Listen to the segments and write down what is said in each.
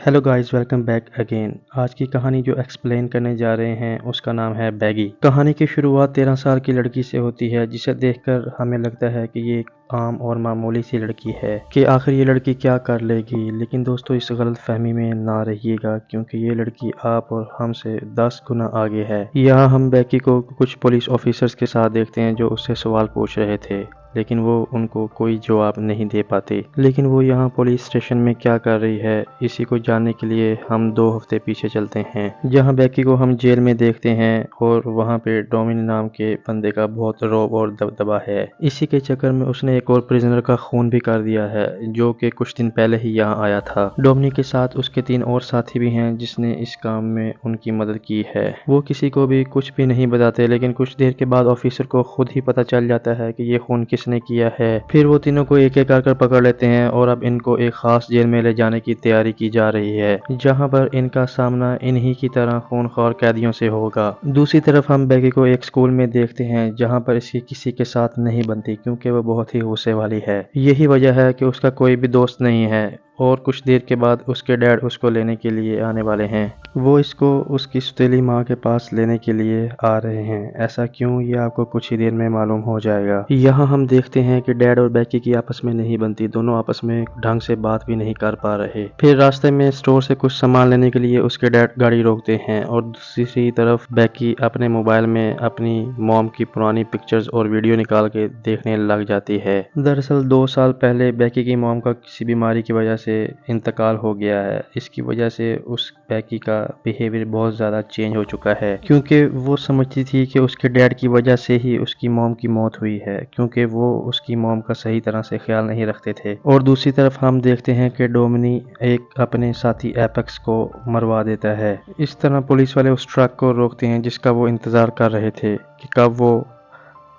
Hello guys, welcome back again. आज की कहानी जो एक्सप्लेन करने जा रहे हैं उसका नाम है बैगी। कहानी की शुरुआत 13 साल की लड़की से होती है जिसे देखकर हमें लगता है कि ये एक आम और मामूली सी लड़की है कि आखिर ये लड़की क्या कर लेगी। लेकिन दोस्तों, इस गलत फहमी में ना रहिएगा क्योंकि ये लड़की आप और हमसे 10 गुना आगे है। यहाँ हम बैगी को कुछ पुलिस ऑफिसर्स के साथ देखते हैं जो उससे सवाल पूछ रहे थे, लेकिन वो उनको कोई जवाब नहीं दे पाते। लेकिन वो यहाँ पुलिस स्टेशन में क्या कर रही है, इसी को जानने के लिए हम 2 हफ्ते पीछे चलते हैं, जहाँ बैकी को हम जेल में देखते हैं और वहाँ पे डोमिनी नाम के बंदे का बहुत रौब और दबदबा है। इसी के चक्कर में उसने एक और प्रिजनर का खून भी कर दिया है जो कि कुछ दिन पहले ही यहाँ आया था। डोमिनी के साथ उसके 3 और साथी भी हैं जिसने इस काम में उनकी मदद की है। वो किसी को भी कुछ भी नहीं बताते, लेकिन कुछ देर के बाद ऑफिसर को खुद ही पता चल जाता है कि ये खून किसने किया है। फिर वो तीनों को एक एक कर पकड़ लेते हैं और अब इनको एक खास जेल में ले जाने की तैयारी की जा रही है, जहां पर इनका सामना इन्हीं की तरह खूनख्वार कैदियों से होगा। दूसरी तरफ हम बैगी को एक स्कूल में देखते हैं जहां पर इसकी किसी के साथ नहीं बनती क्योंकि वो बहुत ही गुस्से वाली है। यही वजह है कि उसका कोई भी दोस्त नहीं है और कुछ देर के बाद उसके डैड उसको लेने के लिए आने वाले हैं। वो इसको उसकी सौतेली माँ के पास लेने के लिए आ रहे हैं। ऐसा क्यों, ये आपको कुछ ही देर में मालूम हो जाएगा। यहाँ हम देखते हैं कि डैड और बैकी की आपस में नहीं बनती, दोनों आपस में ढंग से बात भी नहीं कर पा रहे। फिर रास्ते में स्टोर से कुछ सामान लेने के लिए उसके डैड गाड़ी रोकते हैं और दूसरी तरफ बैकी अपने मोबाइल में अपनी मॉम की पुरानी पिक्चर्स और वीडियो निकाल के देखने लग जाती है। दरअसल 2 साल पहले बैकी की मॉम का किसी बीमारी की वजह से इंतकाल हो गया है। इसकी वजह से उस बैकी का बिहेवियर बहुत ज़्यादा चेंज हो चुका है क्योंकि वो समझती थी कि उसके डैड की वजह से ही उसकी मॉम की मौत हुई है, क्योंकि वो उसकी मॉम का सही तरह से ख्याल नहीं रखते थे। और दूसरी तरफ हम देखते हैं कि डोमिनी एक अपने साथी एपेक्स को मरवा देता है। इस तरह पुलिस वाले उस ट्रक को रोकते हैं जिसका वो इंतज़ार कर रहे थे कि कब वो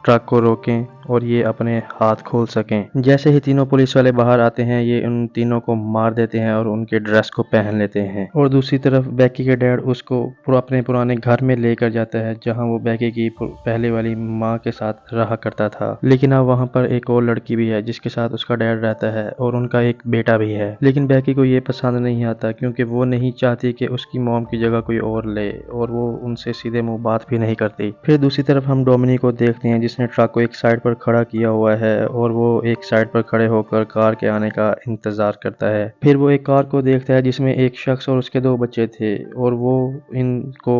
ट्रक को रोकें और ये अपने हाथ खोल सकें। जैसे ही तीनों पुलिस वाले बाहर आते हैं, ये उन तीनों को मार देते हैं और उनके ड्रेस को पहन लेते हैं। और दूसरी तरफ बैकी के डैड उसको अपने पुराने घर में लेकर जाता है जहां वो बैकी की पहले वाली माँ के साथ रहा करता था। लेकिन अब वहां पर एक और लड़की भी है जिसके साथ उसका डैड रहता है और उनका एक बेटा भी है। लेकिन बैकी को ये पसंद नहीं आता क्योंकि वो नहीं चाहती कि उसकी मॉम की जगह कोई और ले, और वो उनसे सीधे मुंह बात भी नहीं करती। फिर दूसरी तरफ हम डोमिनी को देखते हैं जिसने ट्रक को एक साइड पर खड़ा किया हुआ है और वो एक साइड पर खड़े होकर कार के आने का इंतजार करता है। फिर वो एक कार को देखता है जिसमें एक शख्स और उसके 2 बच्चे थे और वो इनको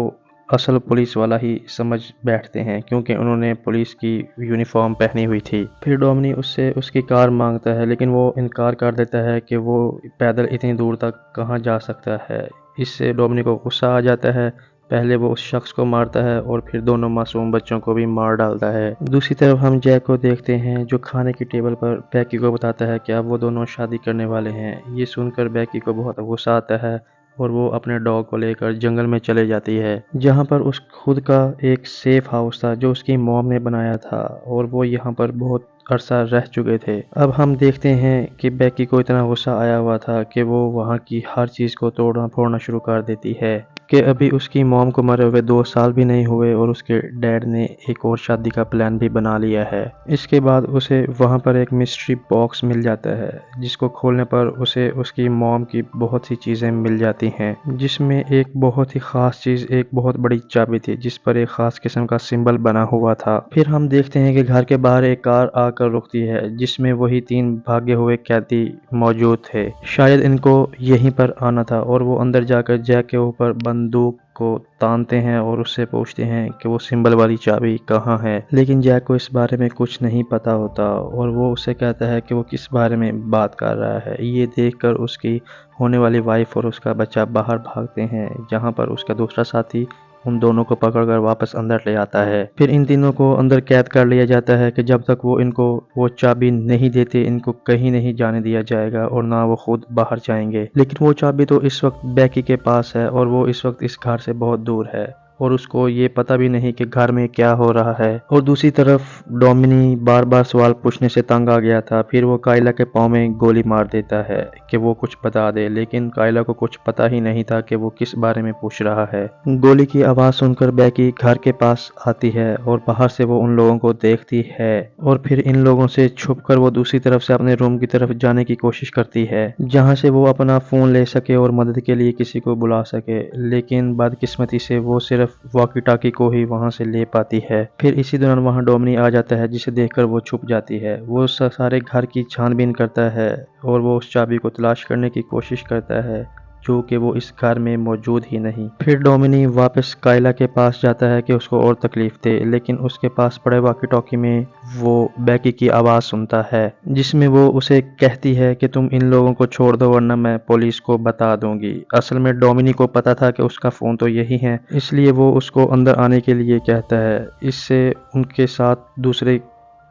असल पुलिस वाला ही समझ बैठते हैं क्योंकि उन्होंने पुलिस की यूनिफॉर्म पहनी हुई थी। फिर डोमिनी उससे उसकी कार मांगता है, लेकिन वो इनकार कर देता है कि वो पैदल इतनी दूर तक कहाँ जा सकता है। इससे डोमिनी को गुस्सा आ जाता है। पहले वो उस शख्स को मारता है और फिर दोनों मासूम बच्चों को भी मार डालता है। दूसरी तरफ हम जैक को देखते हैं जो खाने की टेबल पर बैकी को बताता है कि अब वो दोनों शादी करने वाले हैं। ये सुनकर बैकी को बहुत गुस्सा आता है और वो अपने डॉग को लेकर जंगल में चले जाती है, जहाँ पर उस खुद का एक सेफ हाउस था जो उसकी मॉम ने बनाया था और वो यहाँ पर बहुत अरसा रह चुके थे। अब हम देखते हैं कि बैकी को इतना गुस्सा आया हुआ था कि वो वहाँ की हर चीज़ को तोड़ना फोड़ना शुरू कर देती है कि अभी उसकी मॉम को मरे हुए 2 साल भी नहीं हुए और उसके डैड ने एक और शादी का प्लान भी बना लिया है। इसके बाद उसे वहाँ पर एक मिस्ट्री बॉक्स मिल जाता है जिसको खोलने पर उसे उसकी मॉम की बहुत सी चीज़ें मिल जाती हैं, जिसमें एक बहुत ही ख़ास चीज़, एक बहुत बड़ी चाबी थी जिस पर एक ख़ास किस्म का सिंबल बना हुआ था। फिर हम देखते हैं कि घर के बाहर एक कार आकर रुकती है जिसमें वही 3 भागे हुए कैदी मौजूद थे। शायद इनको यहीं पर आना था और वो अंदर जाकर जैक के ऊपर बंदूक को तानते हैं और उससे पूछते हैं कि वो सिंबल वाली चाबी कहाँ है। लेकिन जैक को इस बारे में कुछ नहीं पता होता और वो उससे कहता है कि वो किस बारे में बात कर रहा है। ये देखकर उसकी होने वाली वाइफ और उसका बच्चा बाहर भागते हैं, जहाँ पर उसका दूसरा साथी उन दोनों को पकड़कर वापस अंदर ले आता है। फिर इन तीनों को अंदर कैद कर लिया जाता है कि जब तक वो इनको वो चाबी नहीं देते इनको कहीं नहीं जाने दिया जाएगा और ना वो खुद बाहर जाएंगे। लेकिन वो चाबी तो इस वक्त बैकी के पास है और वो इस वक्त इस घर से बहुत दूर है और उसको ये पता भी नहीं कि घर में क्या हो रहा है। और दूसरी तरफ डोमिनी बार बार सवाल पूछने से तंग आ गया था। फिर वो काइला के पाँव में गोली मार देता है कि वो कुछ बता दे, लेकिन काइला को कुछ पता ही नहीं था कि वो किस बारे में पूछ रहा है। गोली की आवाज़ सुनकर बैकी घर के पास आती है और बाहर से वो उन लोगों को देखती है और फिर इन लोगों से छुपकर वो दूसरी तरफ से अपने रूम की तरफ जाने की कोशिश करती है, जहां से वो अपना फ़ोन ले सके और मदद के लिए किसी को बुला सके। लेकिन बदकिस्मती से वो सिर्फ वॉकी टाकी को ही वहां से ले पाती है। फिर इसी दौरान वहां डोमिनी आ जाता है, जिसे देखकर वो छुप जाती है। वो सारे घर की छानबीन करता है और वो उस चाबी को तलाश करने की कोशिश करता है जो कि वो इस घर में मौजूद ही नहीं। फिर डोमिनी वापस काइला के पास जाता है कि उसको और तकलीफ दे, लेकिन उसके पास पड़े वॉकी टॉकी में वो बैकी की आवाज़ सुनता है, जिसमें वो उसे कहती है कि तुम इन लोगों को छोड़ दो वरना मैं पुलिस को बता दूंगी। असल में डोमिनी को पता था कि उसका फ़ोन तो यही है, इसलिए वो उसको अंदर आने के लिए कहता है। इससे उनके साथ दूसरे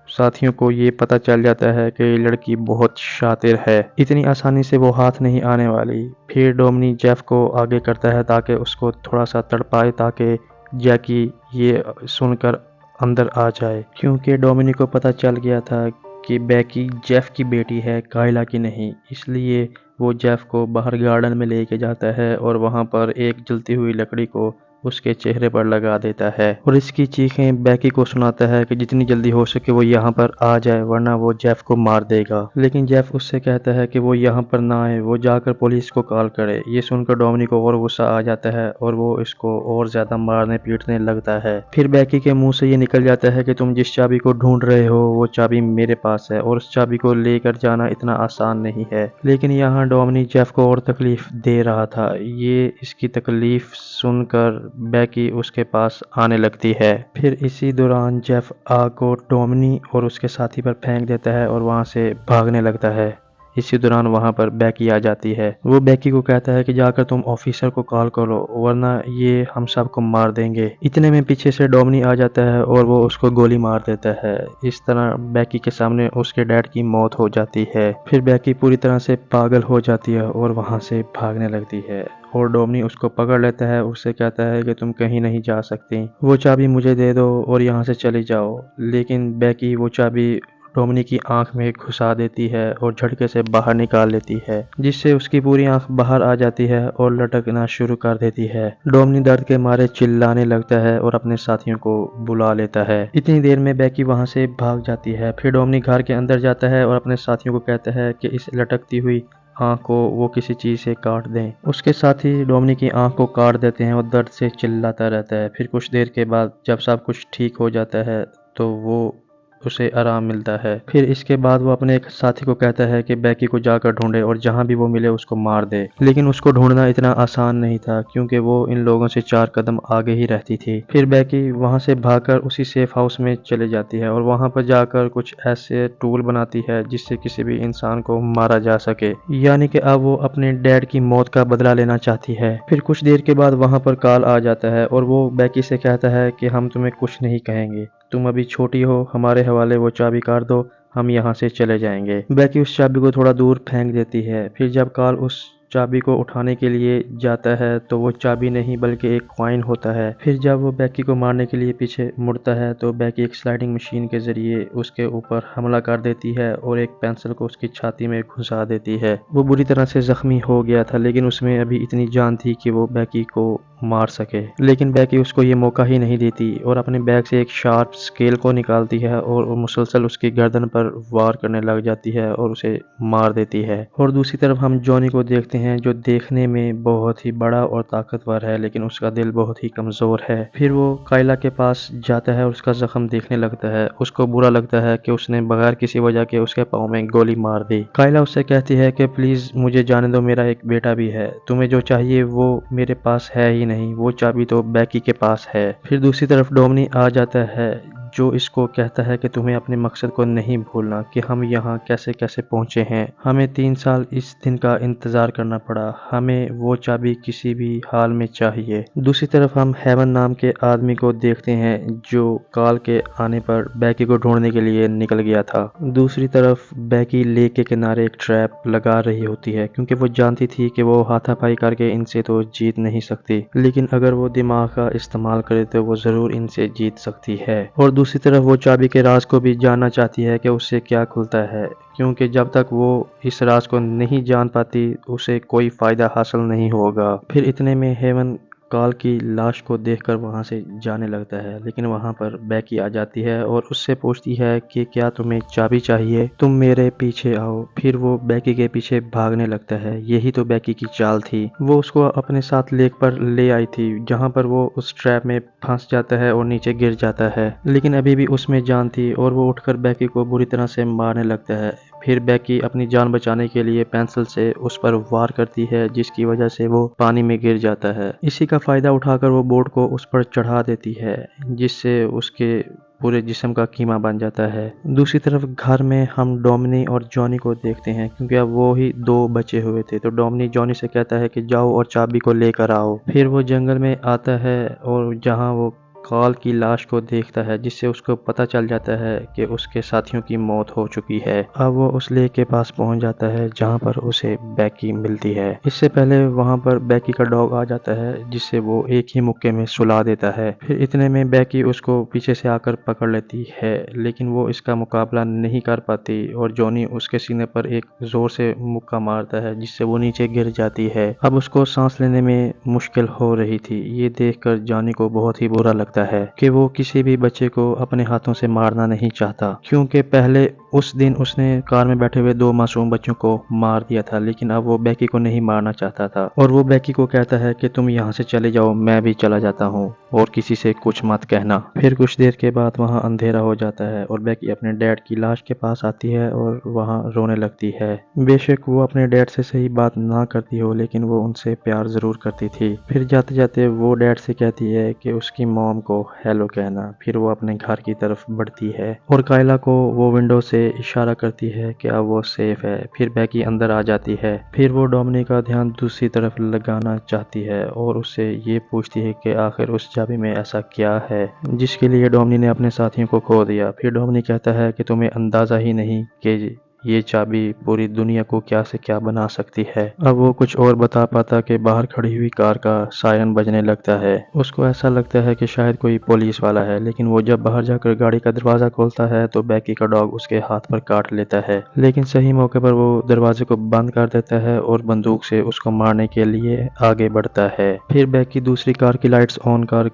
साथियों को ये पता चल जाता है कि ये लड़की बहुत शातिर है, इतनी आसानी से वो हाथ नहीं आने वाली। फिर डोमिनी जेफ को आगे करता है ताकि उसको थोड़ा सा तड़पाए, ताकि जैकी ये सुनकर अंदर आ जाए, क्योंकि डोमिनी को पता चल गया था कि बैकी जेफ की बेटी है, काइला की नहीं। इसलिए वो जेफ को बाहर गार्डन में लेके जाता है और वहाँ पर एक जलती हुई लकड़ी को उसके चेहरे पर लगा देता है और इसकी चीखें बैकी को सुनाता है कि जितनी जल्दी हो सके वो यहाँ पर आ जाए वरना वो जेफ को मार देगा। लेकिन जेफ उससे कहता है कि वो यहाँ पर ना आए, वो जाकर पुलिस को कॉल करे। ये सुनकर डोमिनी को और गुस्सा आ जाता है और वो इसको और ज्यादा मारने पीटने लगता है। फिर बैकी के मुंह से ये निकल जाता है कि तुम जिस चाबी को ढूंढ रहे हो वो चाबी मेरे पास है और उस चाबी को लेकर जाना इतना आसान नहीं है। लेकिन यहाँ डोमिनी जेफ को और तकलीफ दे रहा था। ये इसकी तकलीफ सुनकर बैकी उसके पास आने लगती है। फिर इसी दौरान जेफ आग को डोमिनी और उसके साथी पर फेंक देता है और वहां से भागने लगता है। इसी दौरान वहां पर बैकी आ जाती है। वो बैकी को कहता है कि जाकर तुम ऑफिसर को कॉल करो वरना ये हम सबको मार देंगे। इतने में पीछे से डोमिनी आ जाता है और वो उसको गोली मार देता है। इस तरह बैकी के सामने उसके डैड की मौत हो जाती है। फिर बैकी पूरी तरह से पागल हो जाती है और वहां से भागने लगती है और डोमिनी उसको पकड़ लेता है। उससे कहता है कि तुम कहीं नहीं जा सकती, वो चाबी मुझे दे दो और यहाँ से चली जाओ। लेकिन बैकी वो चाबी डोमिनी की आंख में घुसा देती है और झटके से बाहर निकाल लेती है, जिससे उसकी पूरी आंख बाहर आ जाती है और लटकना शुरू कर देती है। डोमिनी दर्द के मारे चिल्लाने लगता है और अपने साथियों को बुला लेता है। इतनी देर में बैकी वहां से भाग जाती है। फिर डोमिनी घर के अंदर जाता है और अपने साथियों को कहता है कि इस लटकती हुई आँख को वो किसी चीज़ से काट दें। उसके साथ ही डोमिनी की आँख को काट देते हैं और दर्द से चिल्लाता रहता है। फिर कुछ देर के बाद जब सब कुछ ठीक हो जाता है तो वो उसे आराम मिलता है। फिर इसके बाद वो अपने एक साथी को कहता है कि बैकी को जाकर ढूंढे और जहां भी वो मिले उसको मार दे। लेकिन उसको ढूंढना इतना आसान नहीं था क्योंकि वो इन लोगों से 4 कदम आगे ही रहती थी। फिर बैकी वहां से भागकर उसी सेफ हाउस में चले जाती है और वहां पर जाकर कुछ ऐसे टूल बनाती है जिससे किसी भी इंसान को मारा जा सके, यानी कि अब वो अपने डैड की मौत का बदला लेना चाहती है। फिर कुछ देर के बाद वहां पर कॉल आ जाता है और वो बैकी से कहता है कि हम तुम्हें कुछ नहीं कहेंगे, तुम अभी छोटी हो, हमारे हवाले वो चाबी कर दो, हम यहाँ से चले जाएंगे। बैकी उस चाबी को थोड़ा दूर फेंक देती है। फिर जब कार्ल उस चाबी को उठाने के लिए जाता है तो वो चाबी नहीं बल्कि एक कॉइन होता है। फिर जब वो बैकी को मारने के लिए पीछे मुड़ता है तो बैकी एक स्लाइडिंग मशीन के जरिए उसके ऊपर हमला कर देती है और एक पेंसिल को उसकी छाती में घुसा देती है। वो बुरी तरह से जख्मी हो गया था लेकिन उसमें अभी इतनी जान थी कि वो बैकी को मार सके, लेकिन बैकी उसको ये मौका ही नहीं देती और अपने बैग से एक शार्प स्केल को निकालती है और मुसलसल उसकी गर्दन पर वार करने लग जाती है और उसे मार देती है। और दूसरी तरफ हम जॉनी को देखते हैं जो देखने में बहुत ही बड़ा और ताकतवर है लेकिन उसका दिल बहुत ही कमजोर है। फिर वो काइला के पास जाता है और उसका जख्म देखने लगता है। उसको बुरा लगता है कि उसने बगैर किसी वजह के उसके पाँव में गोली मार दी। काइला उससे कहती है कि प्लीज मुझे जाने दो, मेरा एक बेटा भी है, तुम्हें जो चाहिए वो मेरे पास है ही नहीं, वो चाबी तो बैकी के पास है। फिर दूसरी तरफ डोमिनी आ जाता है जो इसको कहता है कि तुम्हें अपने मकसद को नहीं भूलना, कि हम यहाँ कैसे कैसे पहुँचे हैं। हमें 3 साल इस दिन का इंतज़ार करना पड़ा, हमें वो चाबी किसी भी हाल में चाहिए। दूसरी तरफ हम हेवन नाम के आदमी को देखते हैं जो काल के आने पर बैकी को ढूंढने के लिए निकल गया था। दूसरी तरफ बैकी लेक के किनारे एक ट्रैप लगा रही होती है, क्योंकि वो जानती थी कि वो हाथापाई करके इनसे तो जीत नहीं सकती, लेकिन अगर वो दिमाग का इस्तेमाल करे तो वो ज़रूर इनसे जीत सकती है। और दूसरी तरफ वो चाबी के राज को भी जानना चाहती है कि उससे क्या खुलता है, क्योंकि जब तक वो इस राज को नहीं जान पाती उसे कोई फ़ायदा हासिल नहीं होगा। फिर इतने में हेवन काल की लाश को देखकर वहां से जाने लगता है, लेकिन वहां पर बैकी आ जाती है और उससे पूछती है कि क्या तुम्हें चाबी चाहिए, तुम मेरे पीछे आओ। फिर वो बैकी के पीछे भागने लगता है। यही तो बैकी की चाल थी। वो उसको अपने साथ लेक पर ले आई थी, जहां पर वो उस ट्रैप में फंस जाता है और नीचे गिर जाता है, लेकिन अभी भी उसमें जान थी और वो उठकर बैकी को बुरी तरह से मारने लगता है। फिर बैकी अपनी जान बचाने के लिए पेंसिल से उस पर वार करती है, जिसकी वजह से वो पानी में गिर जाता है। इसी का फायदा उठाकर वो बोर्ड को उस पर चढ़ा देती है, जिससे उसके पूरे जिस्म का कीमा बन जाता है। दूसरी तरफ घर में हम डोमिनी और जॉनी को देखते हैं, क्योंकि अब वो ही 2 बचे हुए थे। तो डोमिनी जॉनी से कहता है कि जाओ और चाबी को लेकर आओ। फिर वो जंगल में आता है और जहाँ वो काल की लाश को देखता है, जिससे उसको पता चल जाता है कि उसके साथियों की मौत हो चुकी है। अब वो उस लेक के पास पहुंच जाता है जहां पर उसे बैकी मिलती है। इससे पहले वहां पर बैकी का डॉग आ जाता है, जिससे वो एक ही मुक्के में सुला देता है। फिर इतने में बैकी उसको पीछे से आकर पकड़ लेती है, लेकिन वो इसका मुकाबला नहीं कर पाती और जॉनी उसके सीने पर एक जोर से मुक्का मारता है, जिससे वो नीचे गिर जाती है। अब उसको सांस लेने में मुश्किल हो रही थी। ये देखकर जॉनी को बहुत ही बुरा लगता है कि वो किसी भी बच्चे को अपने हाथों से मारना नहीं चाहता, क्योंकि पहले उस दिन उसने कार में बैठे हुए 2 मासूम बच्चों को मार दिया था, लेकिन अब वो बैकी को नहीं मारना चाहता था। और वो बैकी को कहता है कि तुम यहाँ से चले जाओ, मैं भी चला जाता हूँ और किसी से कुछ मत कहना। फिर कुछ देर के बाद वहाँ अंधेरा हो जाता है और बैकी अपने डैड की लाश के पास आती है और वहाँ रोने लगती है। बेशक वो अपने डैड से सही बात ना करती हो, लेकिन वो उनसे प्यार जरूर करती थी। फिर जाते जाते वो डैड से कहती है कि उसकी मॉम को हेलो कहना। फिर वो अपने घर की तरफ बढ़ती है और कायला को वो विंडो से इशारा करती है कि अब वो सेफ है। फिर बैकी अंदर आ जाती है। फिर वो डोमिनी का ध्यान दूसरी तरफ लगाना चाहती है और उससे ये पूछती है कि आखिर उस चाबी में ऐसा क्या है जिसके लिए डोमिनी ने अपने साथियों को खो दिया। फिर डोमिनी कहता है कि तुम्हें अंदाजा ही नहीं कि ये चाबी पूरी दुनिया को क्या से क्या बना सकती है। अब वो कुछ और बता पाता कि बाहर खड़ी हुई कार का सायरन बजने लगता है। उसको ऐसा लगता है कि शायद कोई पुलिस वाला है, लेकिन वो जब बाहर जाकर गाड़ी का दरवाजा खोलता है तो बैकी का डॉग उसके हाथ पर काट लेता है, लेकिन सही मौके पर वो दरवाजे को बंद कर देता है और बंदूक से उसको मारने के लिए आगे बढ़ता है। फिर बैकी दूसरी कार की लाइट्स ऑन कर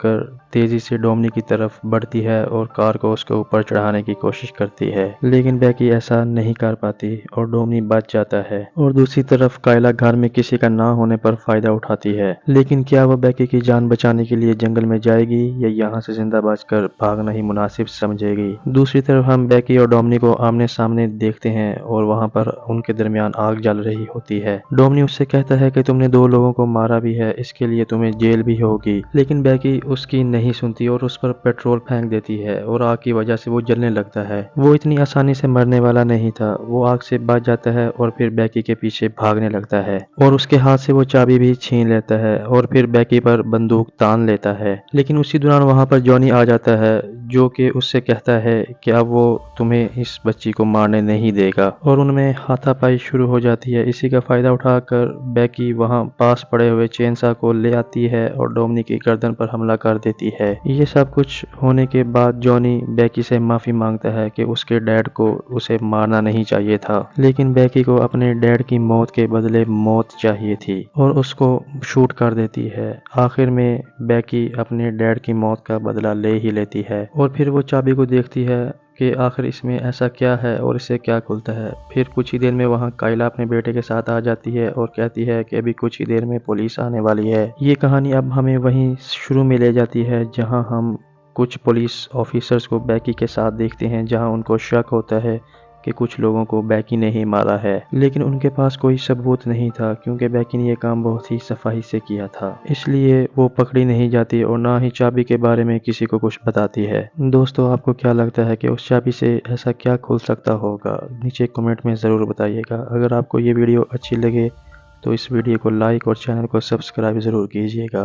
तेजी से डोमिनी की तरफ बढ़ती है और कार को उसके ऊपर चढ़ाने की कोशिश करती है, लेकिन बैकी ऐसा नहीं कर पाती और डोमिनी बच जाता है। और दूसरी तरफ कायला घर में किसी का ना होने पर फायदा उठाती है, लेकिन क्या वह बैकी की जान बचाने के लिए जंगल में जाएगी या यहाँ से जिंदा बचकर भागना ही मुनासिब समझेगी। दूसरी तरफ हम बैकी और डोमिनी को आमने सामने देखते हैं और वहाँ पर उनके दरमियान आग जल रही होती है। डोमिनी उससे कहता है कि तुमने 2 लोगों को मारा भी है, इसके लिए तुम्हें जेल भी होगी, लेकिन बैकी उसकी नहीं सुनती और उस पर पेट्रोल फेंक देती है और आग की वजह से वो जलने लगता है। वो इतनी आसानी से मरने वाला नहीं था। वो आग से बच जाता है और फिर बैकी के पीछे भागने लगता है और उसके हाथ से वो चाबी भी छीन लेता है और फिर बैकी पर बंदूक तान लेता है। लेकिन उसी दौरान वहां पर जॉनी आ जाता है, जो कि उससे कहता है कि अब वो तुम्हें इस बच्ची को मारने नहीं देगा और उनमें हाथापाई शुरू हो जाती है। इसी का फायदा उठाकर बैकी वहां पास पड़े हुए चेनसा को ले आती है और डोमिनी की गर्दन पर हमला कर देती है। ये सब कुछ होने के बाद जॉनी बैकी से माफी मांगता है कि उसके डैड को उसे मारना नहीं चाहिए था, लेकिन बैकी को अपने डैड की मौत के बदले मौत चाहिए थी और उसको शूट कर देती है। आखिर में बैकी अपने डैड की मौत का बदला ले ही लेती है और फिर वो चाबी को देखती है कि आखिर इसमें ऐसा क्या है और इससे क्या खुलता है। फिर कुछ ही देर में वहाँ कायला अपने बेटे के साथ आ जाती है और कहती है कि अभी कुछ ही देर में पुलिस आने वाली है। ये कहानी अब हमें वहीं शुरू में ले जाती है जहाँ हम कुछ पुलिस ऑफिसर्स को बैकी के साथ देखते हैं, जहाँ उनको शक होता है कि कुछ लोगों को बैकी ने ही मारा है, लेकिन उनके पास कोई सबूत नहीं था क्योंकि बैकी ने यह काम बहुत ही सफाई से किया था। इसलिए वो पकड़ी नहीं जाती और ना ही चाबी के बारे में किसी को कुछ बताती है। दोस्तों, आपको क्या लगता है कि उस चाबी से ऐसा क्या खुल सकता होगा? नीचे कमेंट में ज़रूर बताइएगा। अगर आपको ये वीडियो अच्छी लगे तो इस वीडियो को लाइक और चैनल को सब्सक्राइब ज़रूर कीजिएगा।